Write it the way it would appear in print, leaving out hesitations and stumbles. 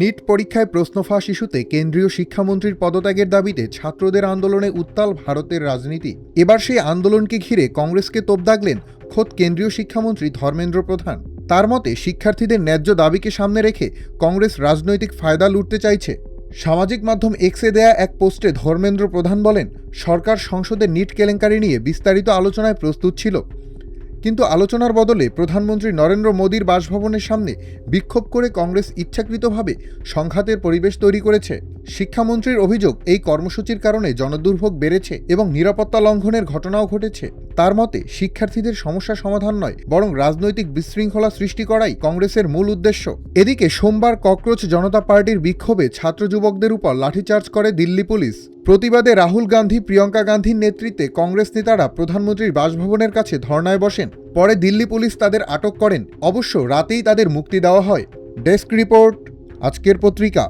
NEET পরীক্ষায় প্রশ্ন ফাঁস ইস্যুতে কেন্দ্রীয় শিক্ষামন্ত্রীর পদত্যাগের দাবিতে ছাত্রদের আন্দোলনে উত্তাল ভারতের রাজনীতি। এবার সেই আন্দোলনকে ঘিরে কংগ্রেসকে তোপ দাগলেন খোদ কেন্দ্রীয় শিক্ষামন্ত্রী ধর্মেন্দ্র প্রধান। তার মতে, শিক্ষার্থীদের ন্যায্য দাবিকে সামনে রেখে কংগ্রেস রাজনৈতিক ফায়দা লুটতে চাইছে। সামাজিক মাধ্যম এক্সে দেয়া এক পোস্টে ধর্মেন্দ্র প্রধান বলেন, সরকার সংসদে নিট কেলেঙ্কারি নিয়ে বিস্তারিত আলোচনায় প্রস্তুত ছিল, কিন্তু আলোচনার বদলে প্রধানমন্ত্রী নরেন্দ্র মোদীর বাসভবনের সামনে বিক্ষোভ করে কংগ্রেস ইচ্ছাকৃতভাবে সংঘাতের পরিবেশ তৈরি করেছে। শিক্ষামন্ত্রীর অভিযোগ, এই কর্মসূচির কারণে জনদুর্ভোগ বেড়েছে এবং নিরাপত্তা লঙ্ঘনের ঘটনাও ঘটেছে। তার মতে, শিক্ষার্থীদের সমস্যা সমাধান নয়, বরং রাজনৈতিক বিশৃঙ্খলা সৃষ্টি করাই কংগ্রেসের মূল উদ্দেশ্য। এদিকে সোমবার ককরোচ জনতা পার্টির বিক্ষোভে ছাত্র যুবকদের উপর লাঠিচার্জ করে দিল্লি পুলিশ। প্রতিবাদে রাহুল গান্ধী, প্রিয়ঙ্কা গান্ধীর নেতৃত্বে কংগ্রেস নেতারা প্রধানমন্ত্রীর বাসভবনের কাছে ধর্নায় বসেন। পরে দিল্লি পুলিশ তাদের আটক করেন। অবশ্য রাতেই তাদের মুক্তি দেওয়া হয়। ডেস্ক রিপোর্ট, আজকের পত্রিকা।